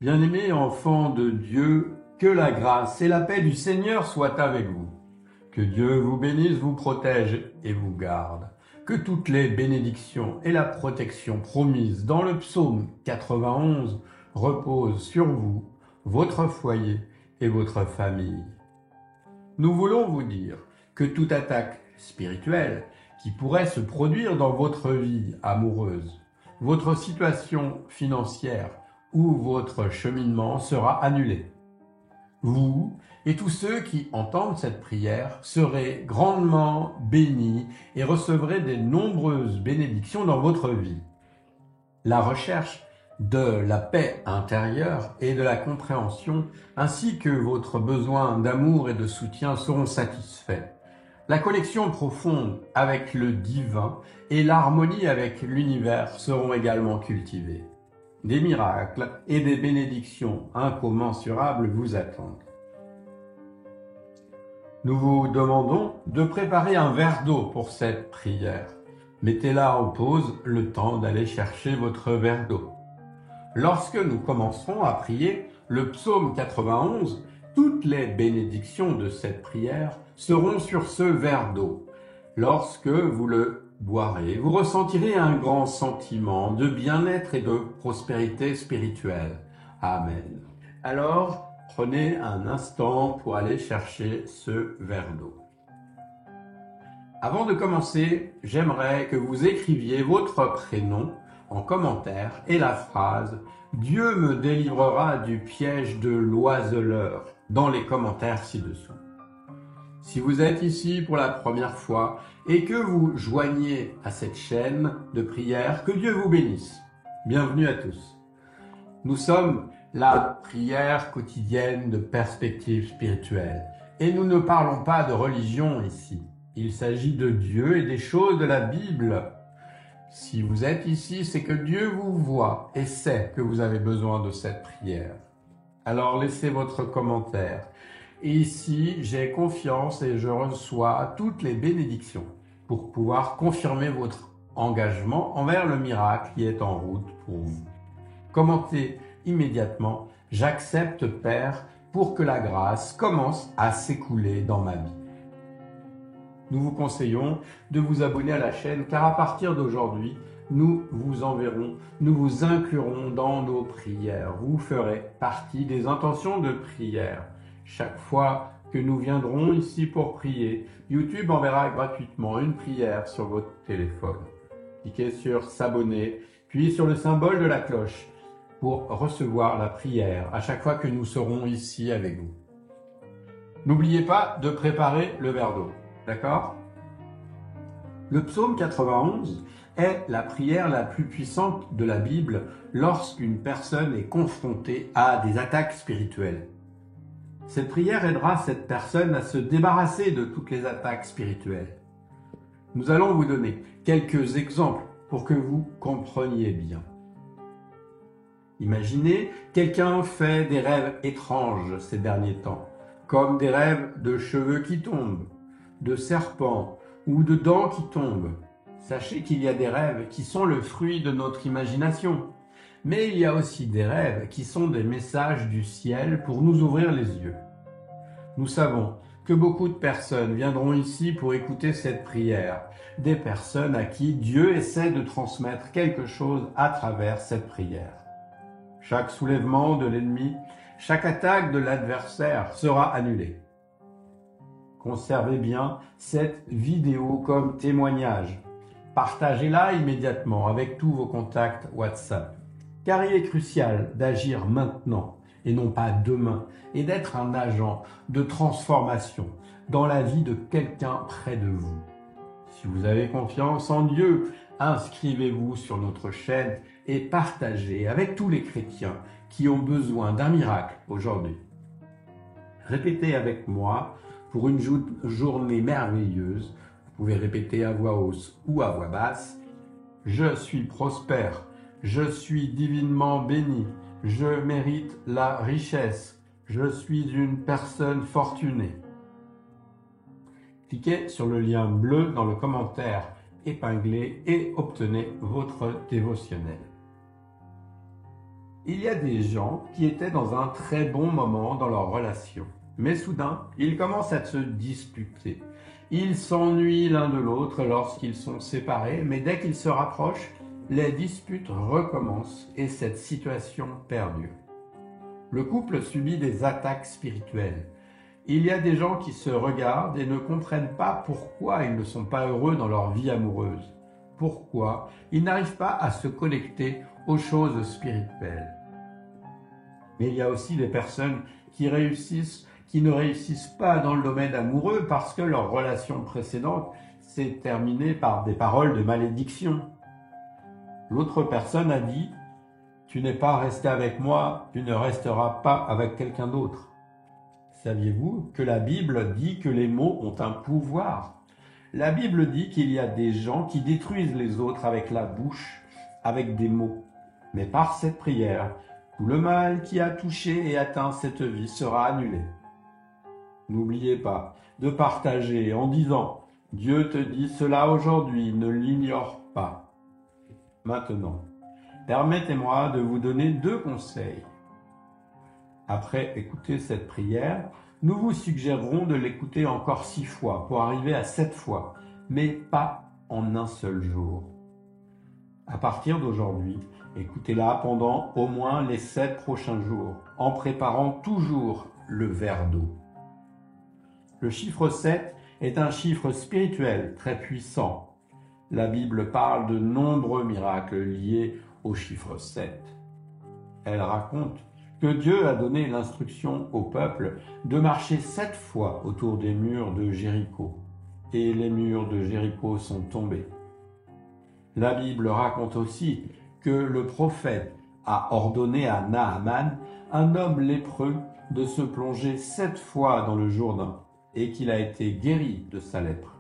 Bien-aimés enfants de Dieu, que la grâce et la paix du Seigneur soient avec vous. Que Dieu vous bénisse, vous protège et vous garde. Que toutes les bénédictions et la protection promises dans le psaume 91 reposent sur vous, votre foyer et votre famille. Nous voulons vous dire que toute attaque spirituelle qui pourrait se produire dans votre vie amoureuse, votre situation financière ou votre cheminement sera annulée. Vous et tous ceux qui entendent cette prière serez grandement bénis et recevrez de nombreuses bénédictions dans votre vie. La recherche de la paix intérieure et de la compréhension, ainsi que votre besoin d'amour et de soutien seront satisfaits. La connexion profonde avec le divin et l'harmonie avec l'univers seront également cultivées. Des miracles et des bénédictions incommensurables vous attendent. Nous vous demandons de préparer un verre d'eau pour cette prière. Mettez-la en pause le temps d'aller chercher votre verre d'eau. Lorsque nous commencerons à prier le psaume 91, toutes les bénédictions de cette prière seront sur ce verre d'eau. Lorsque vous le boirez, vous ressentirez un grand sentiment de bien-être et de prospérité spirituelle. Amen. Alors, prenez un instant pour aller chercher ce verre d'eau. Avant de commencer, j'aimerais que vous écriviez votre prénom en commentaire et la phrase « Dieu me délivrera du piège de l'oiseleur » dans les commentaires ci-dessous. Si vous êtes ici pour la première fois et que vous joignez à cette chaîne de prière, que Dieu vous bénisse. Bienvenue à tous. Nous sommes la prière quotidienne de perspective spirituelle et nous ne parlons pas de religion ici. Il s'agit de Dieu et des choses de la Bible. Si vous êtes ici, c'est que Dieu vous voit et sait que vous avez besoin de cette prière. Alors laissez votre commentaire. Et ici, j'ai confiance et je reçois toutes les bénédictions pour pouvoir confirmer votre engagement envers le miracle qui est en route pour vous. Commentez immédiatement « J'accepte, Père, pour que la grâce commence à s'écouler dans ma vie ». Nous vous conseillons de vous abonner à la chaîne car à partir d'aujourd'hui, nous vous enverrons, nous vous inclurons dans nos prières. Vous ferez partie des intentions de prière. Chaque fois que nous viendrons ici pour prier, YouTube enverra gratuitement une prière sur votre téléphone. Cliquez sur s'abonner, puis sur le symbole de la cloche pour recevoir la prière à chaque fois que nous serons ici avec vous. N'oubliez pas de préparer le verre d'eau, d'accord? Le psaume 91 est la prière la plus puissante de la Bible lorsqu'une personne est confrontée à des attaques spirituelles. Cette prière aidera cette personne à se débarrasser de toutes les attaques spirituelles. Nous allons vous donner quelques exemples pour que vous compreniez bien. Imaginez, quelqu'un fait des rêves étranges ces derniers temps, comme des rêves de cheveux qui tombent, de serpents ou de dents qui tombent. Sachez qu'il y a des rêves qui sont le fruit de notre imagination. Mais il y a aussi des rêves qui sont des messages du ciel pour nous ouvrir les yeux. Nous savons que beaucoup de personnes viendront ici pour écouter cette prière, des personnes à qui Dieu essaie de transmettre quelque chose à travers cette prière. Chaque soulèvement de l'ennemi, chaque attaque de l'adversaire sera annulée. Conservez bien cette vidéo comme témoignage. Partagez-la immédiatement avec tous vos contacts WhatsApp. Car il est crucial d'agir maintenant et non pas demain et d'être un agent de transformation dans la vie de quelqu'un près de vous. Si vous avez confiance en Dieu, inscrivez-vous sur notre chaîne et partagez avec tous les chrétiens qui ont besoin d'un miracle aujourd'hui. Répétez avec moi pour une journée merveilleuse. Vous pouvez répéter à voix haute ou à voix basse. Je suis prospère. Je suis divinement béni, je mérite la richesse, je suis une personne fortunée. Cliquez sur le lien bleu dans le commentaire épinglé et obtenez votre dévotionnel. Il y a des gens qui étaient dans un très bon moment dans leur relation. Mais soudain, ils commencent à se disputer. Ils s'ennuient l'un de l'autre lorsqu'ils sont séparés, mais dès qu'ils se rapprochent, les disputes recommencent et cette situation perdure. Le couple subit des attaques spirituelles. Il y a des gens qui se regardent et ne comprennent pas pourquoi ils ne sont pas heureux dans leur vie amoureuse. Pourquoi ils n'arrivent pas à se connecter aux choses spirituelles. Mais il y a aussi des personnes qui ne réussissent pas dans le domaine amoureux parce que leur relation précédente s'est terminée par des paroles de malédiction. L'autre personne a dit « Tu n'es pas resté avec moi, tu ne resteras pas avec quelqu'un d'autre ». Saviez-vous que la Bible dit que les mots ont un pouvoir? La Bible dit qu'il y a des gens qui détruisent les autres avec la bouche, avec des mots. Mais par cette prière, tout le mal qui a touché et atteint cette vie sera annulé. N'oubliez pas de partager en disant « Dieu te dit cela aujourd'hui, ne l'ignore pas ». Maintenant, permettez-moi de vous donner 2 conseils. Après écouter cette prière, nous vous suggérerons de l'écouter encore 6 fois pour arriver à 7 fois, mais pas en un seul jour. À partir d'aujourd'hui, écoutez-la pendant au moins les 7 prochains jours, en préparant toujours le verre d'eau. Le chiffre 7 est un chiffre spirituel très puissant. La Bible parle de nombreux miracles liés au chiffre 7. Elle raconte que Dieu a donné l'instruction au peuple de marcher 7 fois autour des murs de Jéricho. Et les murs de Jéricho sont tombés. La Bible raconte aussi que le prophète a ordonné à Naaman, un homme lépreux, de se plonger 7 fois dans le Jourdain et qu'il a été guéri de sa lèpre.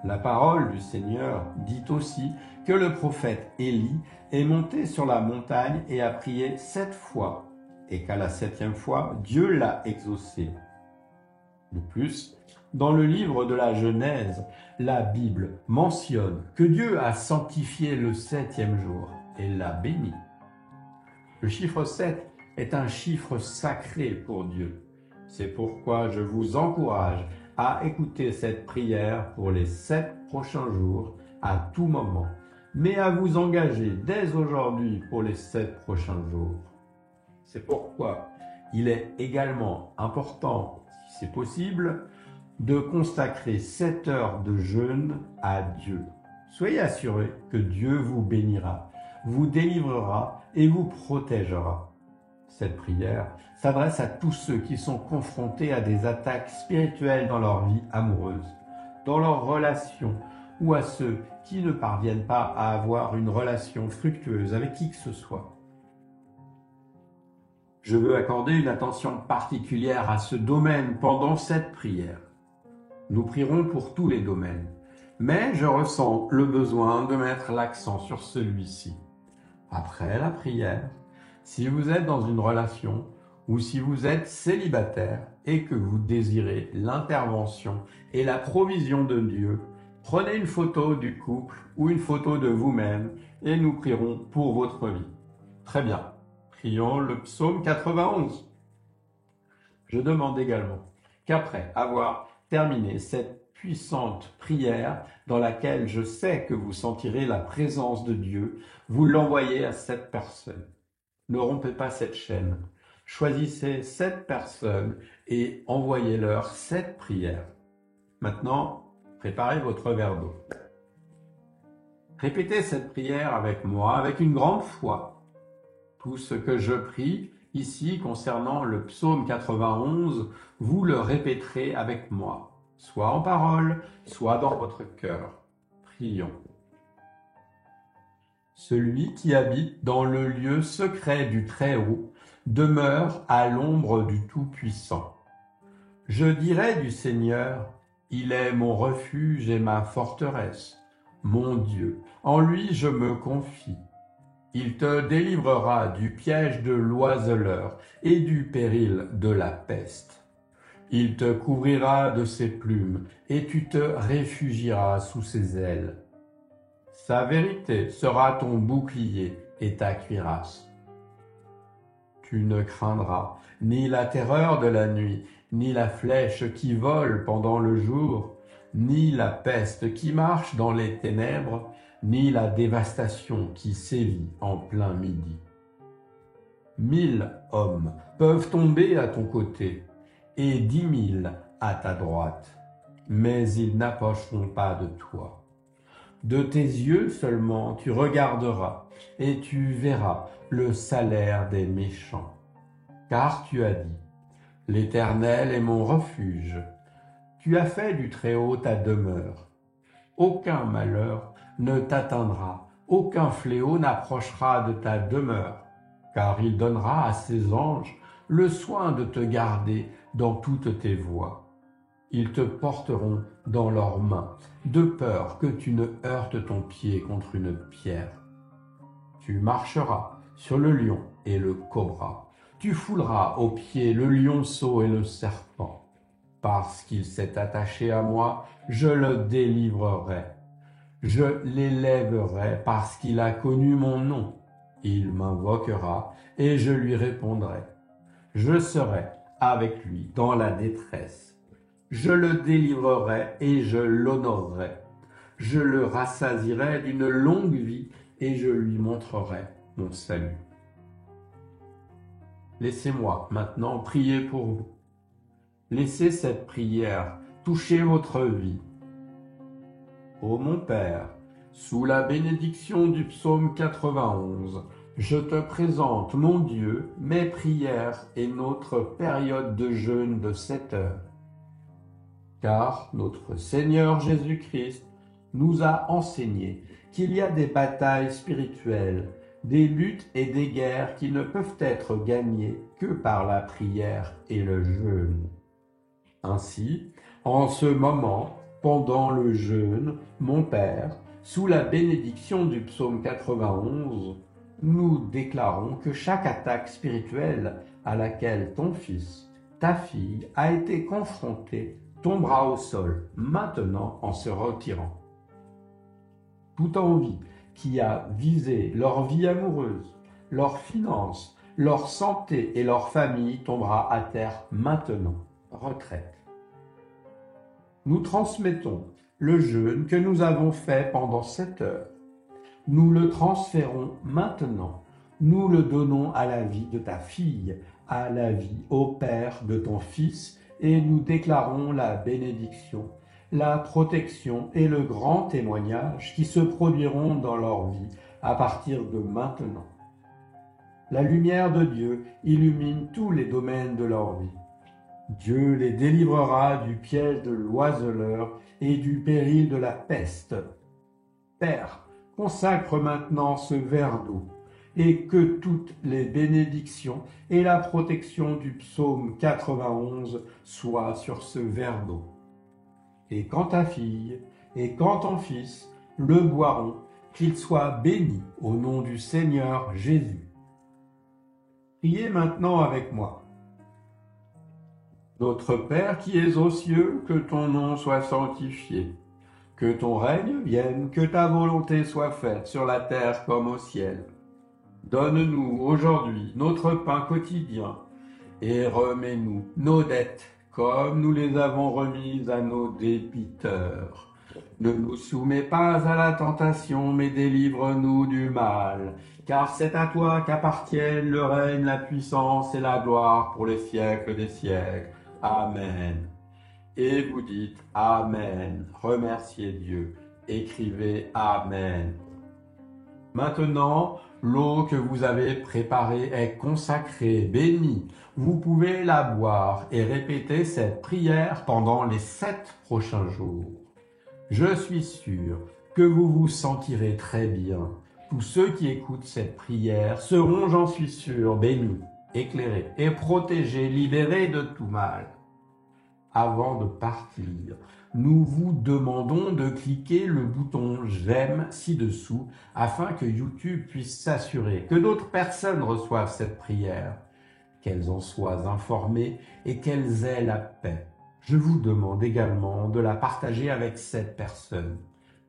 La parole du Seigneur dit aussi que le prophète Élie est monté sur la montagne et a prié 7 fois et qu'à la 7e fois, Dieu l'a exaucé. De plus, dans le livre de la Genèse, la Bible mentionne que Dieu a sanctifié le 7e jour et l'a béni. Le chiffre 7 est un chiffre sacré pour Dieu. C'est pourquoi je vous encourage à écouter cette prière pour les 7 prochains jours à tout moment, mais à vous engager dès aujourd'hui pour les 7 prochains jours. C'est pourquoi il est également important, si c'est possible, de consacrer 7 heures de jeûne à Dieu. Soyez assurés que Dieu vous bénira, vous délivrera et vous protégera. Cette prière s'adresse à tous ceux qui sont confrontés à des attaques spirituelles dans leur vie amoureuse, dans leurs relations, ou à ceux qui ne parviennent pas à avoir une relation fructueuse avec qui que ce soit. Je veux accorder une attention particulière à ce domaine pendant cette prière. Nous prierons pour tous les domaines, mais je ressens le besoin de mettre l'accent sur celui-ci. Après la prière, si vous êtes dans une relation ou si vous êtes célibataire et que vous désirez l'intervention et la provision de Dieu, prenez une photo du couple ou une photo de vous-même et nous prierons pour votre vie. Très bien, prions le psaume 91. Je demande également qu'après avoir terminé cette puissante prière dans laquelle je sais que vous sentirez la présence de Dieu, vous l'envoyez à cette personne. Ne rompez pas cette chaîne. Choisissez 7 personnes et envoyez-leur cette prière. Maintenant, préparez votre verre d'eau. Répétez cette prière avec moi, avec une grande foi. Tout ce que je prie ici concernant le psaume 91, vous le répéterez avec moi, soit en parole, soit dans votre cœur. Prions. Celui qui habite dans le lieu secret du Très-Haut demeure à l'ombre du Tout-Puissant. Je dirai du Seigneur, il est mon refuge et ma forteresse, mon Dieu, en lui je me confie. Il te délivrera du piège de l'oiseleur et du péril de la peste. Il te couvrira de ses plumes et tu te réfugieras sous ses ailes. Sa vérité sera ton bouclier et ta cuirasse. Tu ne craindras ni la terreur de la nuit, ni la flèche qui vole pendant le jour, ni la peste qui marche dans les ténèbres, ni la dévastation qui sévit en plein midi. 1000 hommes peuvent tomber à ton côté et 10 000 à ta droite, mais ils n'approcheront pas de toi. De tes yeux seulement tu regarderas et tu verras le salaire des méchants. Car tu as dit, l'Éternel est mon refuge. Tu as fait du Très-Haut ta demeure. Aucun malheur ne t'atteindra, aucun fléau n'approchera de ta demeure, car il donnera à ses anges le soin de te garder dans toutes tes voies. Ils te porteront dans leurs mains, de peur que tu ne heurtes ton pied contre une pierre. Tu marcheras sur le lion et le cobra. Tu fouleras aux pieds le lionceau et le serpent. Parce qu'il s'est attaché à moi, je le délivrerai. Je l'élèverai parce qu'il a connu mon nom. Il m'invoquera et je lui répondrai. Je serai avec lui dans la détresse. Je le délivrerai et je l'honorerai. Je le rassasierai d'une longue vie et je lui montrerai mon salut. Laissez-moi maintenant prier pour vous. Laissez cette prière toucher votre vie. Ô mon Père, sous la bénédiction du psaume 91, je te présente, mon Dieu, mes prières et notre période de jeûne de 7 heures. Car notre Seigneur Jésus-Christ nous a enseigné qu'il y a des batailles spirituelles, des luttes et des guerres qui ne peuvent être gagnées que par la prière et le jeûne. Ainsi, en ce moment, pendant le jeûne, mon Père, sous la bénédiction du psaume 91, nous déclarons que chaque attaque spirituelle à laquelle ton fils, ta fille, a été confronté tombera au sol, maintenant en se retirant. Toute envie qui a visé leur vie amoureuse, leurs finances, leur santé et leur famille tombera à terre maintenant. Retraite. Nous transmettons le jeûne que nous avons fait pendant 7 heures. Nous le transférons maintenant. Nous le donnons à la vie de ta fille, à la vie au Père de ton Fils, et nous déclarons la bénédiction, la protection et le grand témoignage qui se produiront dans leur vie à partir de maintenant. La lumière de Dieu illumine tous les domaines de leur vie. Dieu les délivrera du piège de l'oiseleur et du péril de la peste. Père, consacre maintenant ce verre d'eau et que toutes les bénédictions et la protection du psaume 91 soient sur ce verre d'eau. Et quand ta fille et quand ton fils le boiront, qu'ils soient bénis au nom du Seigneur Jésus. Priez maintenant avec moi. Notre Père qui es aux cieux, que ton nom soit sanctifié, que ton règne vienne, que ta volonté soit faite sur la terre comme au ciel. Donne-nous aujourd'hui notre pain quotidien et remets-nous nos dettes comme nous les avons remises à nos débiteurs. Ne nous soumets pas à la tentation, mais délivre-nous du mal. Car c'est à toi qu'appartiennent le règne, la puissance et la gloire pour les siècles des siècles. Amen. Et vous dites Amen. Remerciez Dieu. Écrivez Amen. Maintenant, l'eau que vous avez préparée est consacrée, bénie. Vous pouvez la boire et répéter cette prière pendant les 7 prochains jours. Je suis sûr que vous vous sentirez très bien. Tous ceux qui écoutent cette prière seront, j'en suis sûr, bénis, éclairés et protégés, libérés de tout mal. Avant de partir, nous vous demandons de cliquer le bouton « J'aime » ci-dessous afin que YouTube puisse s'assurer que d'autres personnes reçoivent cette prière, qu'elles en soient informées et qu'elles aient la paix. Je vous demande également de la partager avec cette personne.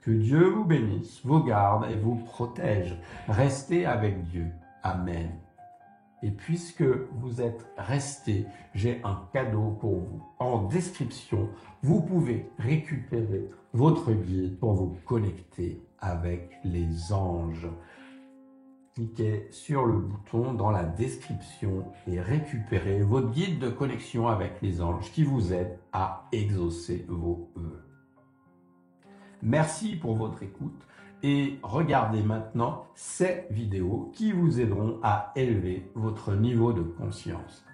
Que Dieu vous bénisse, vous garde et vous protège. Restez avec Dieu. Amen. Et puisque vous êtes resté, j'ai un cadeau pour vous. En description, vous pouvez récupérer votre guide pour vous connecter avec les anges. Cliquez sur le bouton dans la description et récupérez votre guide de connexion avec les anges qui vous aide à exaucer vos vœux. Merci pour votre écoute et regardez maintenant ces vidéos qui vous aideront à élever votre niveau de conscience.